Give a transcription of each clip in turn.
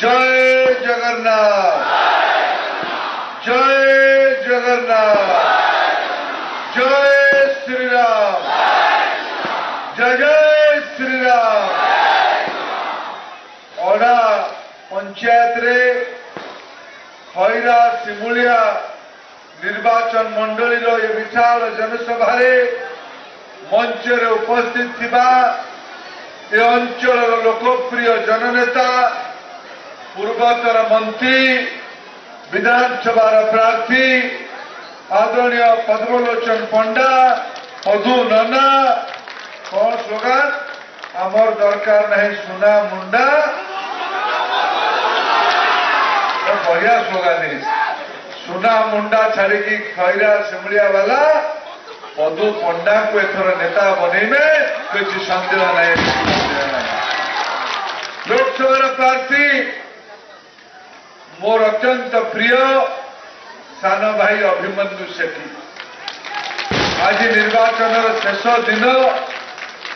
जय जगन्नाथ, जय जगन्नाथ, जय श्री राम, जय जय श्री राम। ओडा पंचायत रे खैरा सिमुलिया निर्वाचन मंडली ये विशाल जनसभा मंच रे उपस्थित थिबा ए अंचल लोकप्रिय जननेता पूर्वतर मंत्री विधानसभा प्रार्थी आदरणीय पद्मलोचन पंडा मधु नना कौन स्लोगान आमर दरकार नहीं सुना मुंडा बढ़िया स्लोगान सुना मुंडा छाड़ी खैरा सिमलिया वाला मधु पंडा को एथर नेता बनइबे किसी सन्देह नहीं। लोकसभा प्रार्थी मोर अत्यंत प्रिय सान भाई अभिमन्यु सेठी आज निर्वाचन शेष दिन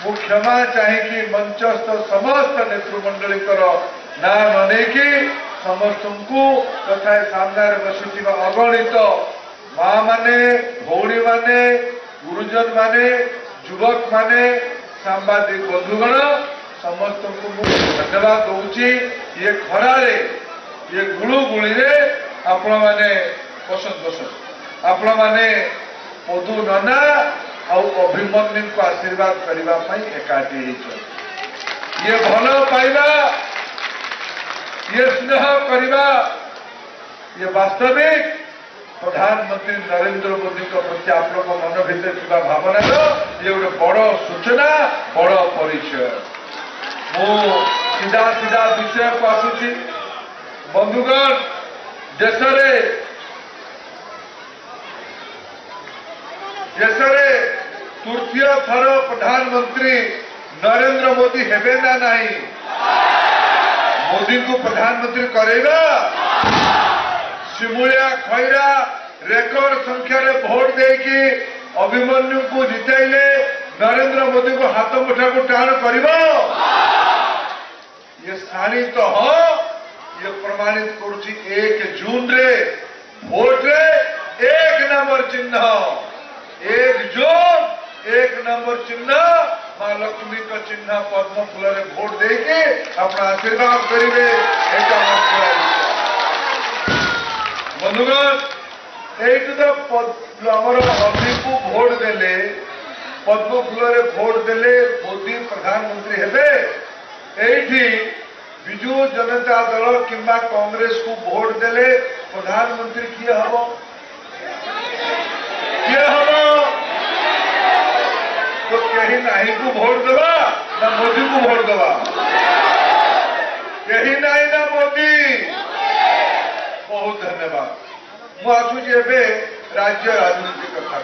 मु क्षमा चाहिए मंचस्थ समस्त नेतृमंडली ना ननेकी समस्त को तथा सामने बसी अगणित माँ माने भौणी माने गुरुजन माने युवक माने सांबादिक बंधुगण समस्त को धन्यवाद दूची। ये खरारे ये गुलुगुली आपण माने पसंद आपण माने मधु नना और अभिमन्यु को आशीर्वाद करने एकाठी ये भल पाइबा ये स्नेह करवा ये वास्तविक प्रधानमंत्री नरेंद्र मोदी प्रति आप मन भर भावना ये गोटे बड़ सूचना बड़ परिचय। मु सीधा सीधा विषय को आसुची बंधुगण देश तृतीय थर प्रधानमंत्री नरेंद्र मोदी हेबे ना नहीं मोदी को प्रधानमंत्री करेगा सिमुलिया खैरा रेकर्ड संख्या रे भोट देकी अभिमन्यु को जिताइले नरेंद्र मोदी को हाथ मुठा को टाण कर ये स्थानी तो हो ये प्रमाणित करुची 1 जून रे भोट रे 1 नंबर चिन्ह 1 जून 1 नंबर चिन्ह मां लक्ष्मी का चिन्ह पद्म फूल रे भोट देके अपना आशीर्वाद करेंगे। बंधुगण आमर अभी को भोट देले पद्म फूल रे भोट देले मोदी प्रधानमंत्री हेबे एठी विजु जनता दल किंबा कांग्रेस को भोट देले प्रधानमंत्री किए हम तो कहीं नहीं को भोट देवा ना मोदी को भोट देवा कहीं नहीं ना मोदी। बहुत धन्यवाद। मु आसुची राज्य राजनीति कथा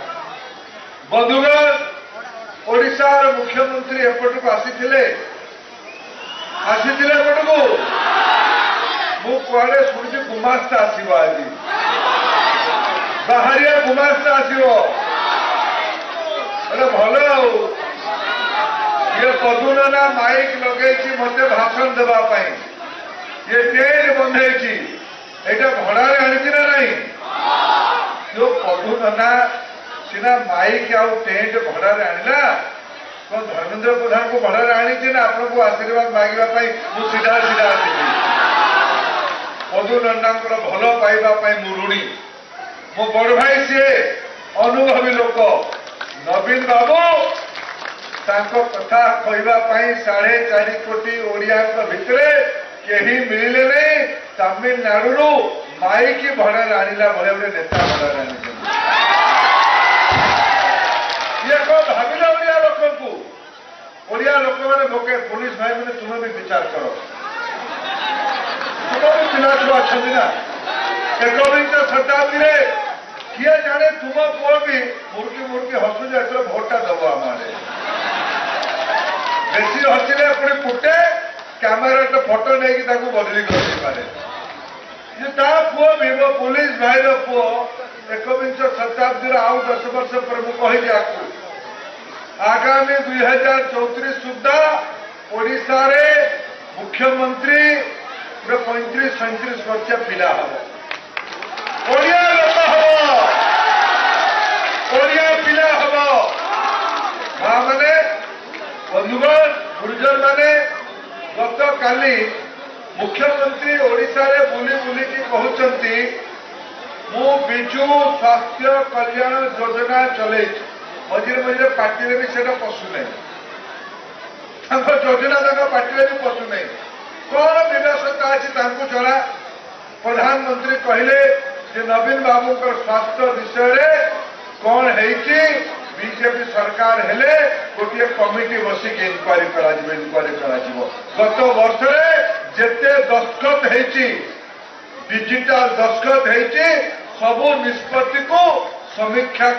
बंधुगण ओडिशार मुख्यमंत्री एपट को आसी एपट को मु कुआड़े शुणी गुमास्ता आसो आज बाहरिया गुमास्ता आसो भल ये पदुना माइक लगे मत भाषण देवाई ये टेंट बंधे एटा भड़ारे आनी ना नहीं जो पदुना सीना माइक आउ टेंट भड़ारे आनिला तो धर्मेंद्र प्रधान को भड़ारे आनी ना आपको आशीर्वाद मांगे सीधा सीधा आसि पदु नंदा भल पाइबा मुरुणी मो बड़ भाई सी अनुभवी लोक नवीन बाबू कथा कहवाई 4.5 कोटी ओडिया भितर कहीं मिले नहीं तमिलनाडु माइक भड़ा आनिला भाई गोटे नेता भड़ा आनी ये कौन भाविला ओडिया लोक मैंने लोके पुलिस भाई मैंने तुम्हें भी विचार करो तुम भी पिला छुआ अच्छा ना 21 शताब्दी किए जाने तुम पुओ भी मुर्की हसुज एथर भोटा दब आम बेसी हसिले पुणी फुटे कैमेरा तो फोटो नहीं बदली कर पुओ भी मो पुलिस भाई पुओ 21 शताब्दी आउ 10 वर्ष पर मुझे आगामी 2034 सुधा ओडिशा रे मुख्यमंत्री पूरा 35-37 वर्षिया पिला हम ओडिया लोक हम ओडिया पिला हम माँ मैंने बंधुगण गुरुजन माने गत काली मुख्यमंत्री ओडिशा रे बुली बुलिकी कहउचंती मु बिजु स्वास्थ्य कल्याण योजना चले मझे मझे पार्टी भी से पशु नहीं योजना तक पार्टी भी पशु नहीं कौन विवशता अच्छी जरा प्रधानमंत्री कहले नवीन बाबू स्वास्थ्य विषय कौन है बीजेपी सरकार हेले गोटे कमिटी बसिक इनक्वारी गत वर्ष जेते दस्तखत है डिजिटल दस्तखत है सबू निष्पत्ति को समीक्षा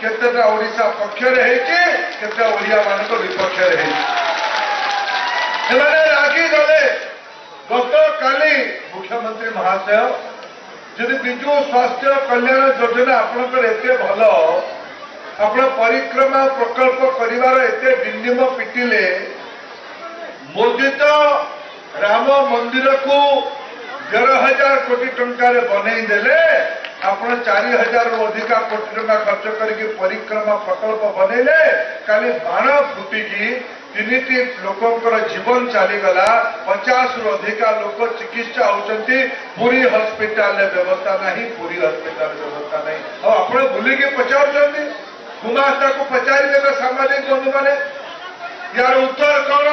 केतेटा ओडिशा पक्षरे केते ओडिया मान विपक्ष रागी गले गत काली मुख्यमंत्री महाशय जदि विजु स्वास्थ्य कल्याण योजना आपंकर एत भल आप परिक्रमा प्रकल्प करिवार एते डिंडिम पिटिले मोदी तो राम मंदिर को 11,000 कोटी टंकार बनई देले आपण 4,000 रु अधिका कोटी टंका खर्च करके परिक्रमा प्रकल्प बनैले काली बाण फुटिकी 3टी लोकंकर जीवन चलीगला 50 रु अधिका लोक चिकित्सा होती पुरी हस्पिटाल व्यवस्था नहीं पुरी हस्पिटाल व्यवस्था नहीं और आप बुलिकी पचार गुमास्ता को पचारे सामाजिक बंधु मैंने यार उत्तर कौन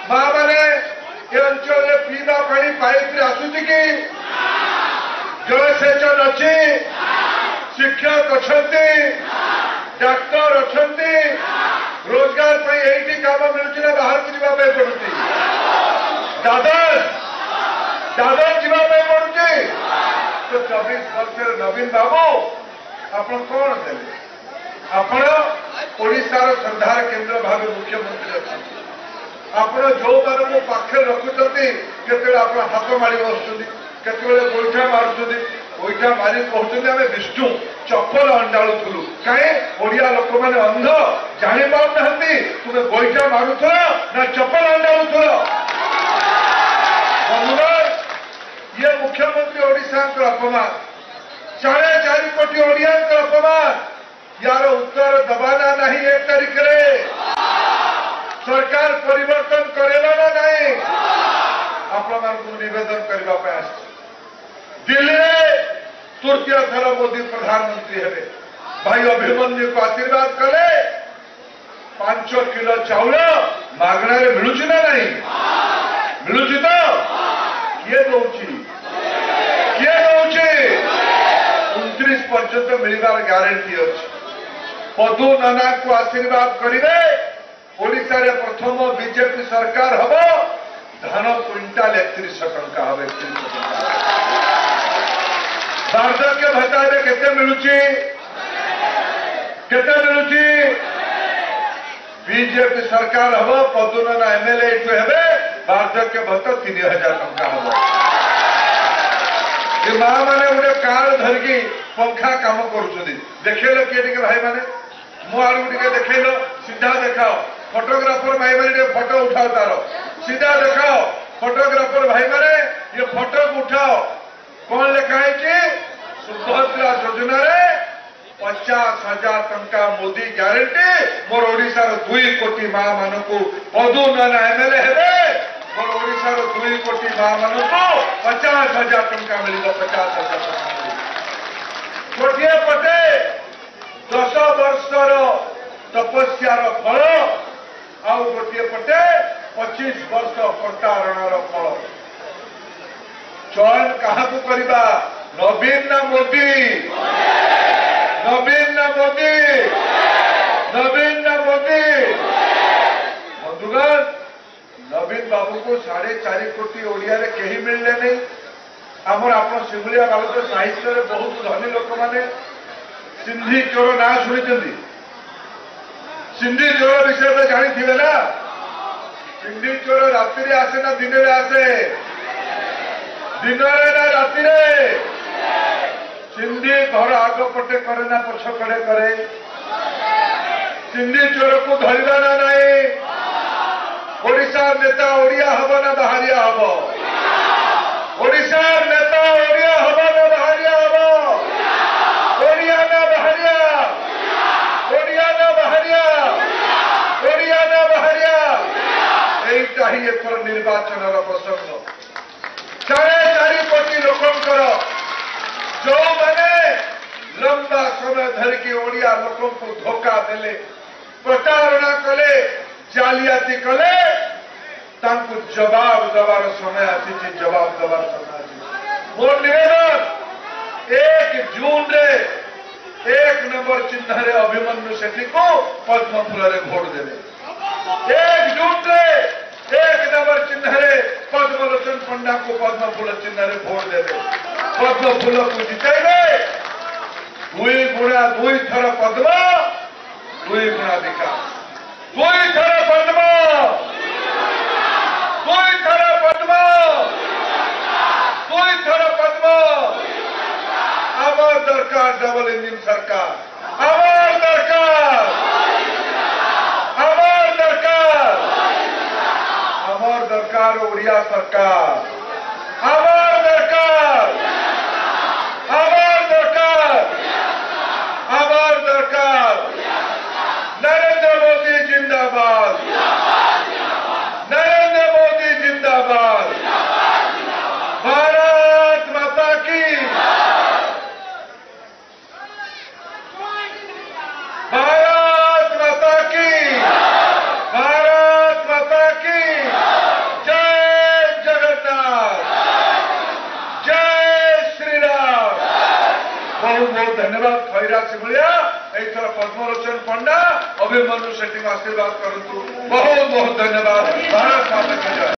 माँ मैंने ये अंचल पीवा पानी पाइप आसूची कि जलसेचन अच्छी शिक्षक अच्छा डाक्तर अच्छा रोजगार पर यही काम मिलूँ ना बाहर को जावाई पड़ुची दादर जावाई पड़ुची तो 24 वर्ष नवीन बाबू आप कौन देते आपण ओडिशार श्रद्धार केन्द्र भाव मुख्यमंत्री अच्छा आपण जो मान पाखे रखुंट केत हाथ मारी बस केतवे गोईठा मारुंट गोईठा मारी कहते आम विष्णु चप्पल अंडाड़ू कहीं ओडिया लोक मैंने अंध जानी पाना तुम्हें गोईठा मारुथ ना चप्पल अंडाड़ू ये मुख्यमंत्री ओडिशा अपमान 4.5 कोटी ओडिया अपमान यार उत्तर दबाना नहीं 1 तारीख रे सरकार परिवर्तन करेगा ना नहीं आपण निवेदन करने दिल्ली में तृतीय थर मोदी प्रधानमंत्री हेबे भाई अभिमन्यु को आशीर्वाद कले 5 किलो चाउल मागणा मिलूँ ना नहीं मिलूँ तो किए दौची 29 पर्यंत मिलवार ग्यारंटी अच्छी पदु नाना को आशीर्वाद करेंगे ओडिशा रे प्रथम बीजेपी सरकार हम धान क्विंटाल 3100 टंका हम 3100 टंका वार्धक्य भत्ता केते मिलुची बीजेपी सरकार हम पदुनाना एमएलए हेबे वार्धक्य भत्ता 3000 टंका हम ये माँ मैंने गोटे कार्ड धरिकी पंखा काम कर देखेल किए भाई मैंने मो आड़ टे देखेल सीधा देखाओ फोटोग्राफर भाई मैंने फोटो उठाओ तार सीधा देखाओ फोटोग्राफर भाई मैंने ये फोटो को उठाओ कौन लिखा है कि सुभद्रा योजना रे 50,000 टंका मोदी ग्यारंटी मोर ओडिशा 2 कोटी माँ मान को पदु नाना एमएलए हेबे मोर ओडिशा 2 कोटी माँ मान को 50,000 टंका मिल 50,000 टंका गोटे पटे 10 वर्षर तपस्यार फल आउ गोटे पटे 25 वर्ष प्रतारणर फल चयन क्या करवा नवीन ना मोदी नवीन ना मोदी नवीन ना मोदी बंधुगण नवीन बाबू को 4.5 कोटी ओडिया रे कहीं मिलले नहीं आमर आप सिंगुलिया बालक साहित्य बहुत धनी लोक मैंने सिंधी चोर ना शुणी सिंधी चोर विषय में जानी थे ना सिंधी चोर राति आसे ना दिन में आसे दिन ना राति सिंधी घर आग पटे करे ना पछ कड़े करे सिंधी चोर को धरवा ना नहीं ओडिशा नेता ओडिया हम ना बाहरिया हम कि ओडिया लोकों को धोखा देले प्रतारणा कले जालियाती कले तांको जवाब देवार समय आसी जवाब देवार समय आसी मोर निवेदन 1 जून रे 1 नंबर चिन्ह रे अभिमन्यु सेठी को पद्म फूल रे भोट देले 1 जून रे 1 नंबर चिन्ह रे पद्मलोचन पंडा को पद्म फूल चिन्ह रे भोट देले पद्म फूल को जिताइबे 2 गुणा 2 थर पद्म 2 गुणा विकास 2 थर पद्म 2 थर पद्म 2 थर पद्म आमार दरकार डबल इंजिन सरकार आमार दरकार आमार दरकार आमार दरकार ओडिया सरकार आमार दरकार आमार दरकार आमार दरकार नरेंद्र मोदी जिंदाबाद नरेंद्र मोदी जिंदाबाद भारत माता की भारत माता की भारत माता की जय जगन्नाथ जय श्री राम बहुत बहुत धन्यवाद खैरा से भलिया एथर पद्मलोचन पंडा अभिमन्यु सेठी आशीर्वाद करतु बहुत बहुत धन्यवाद भारत माता की जय।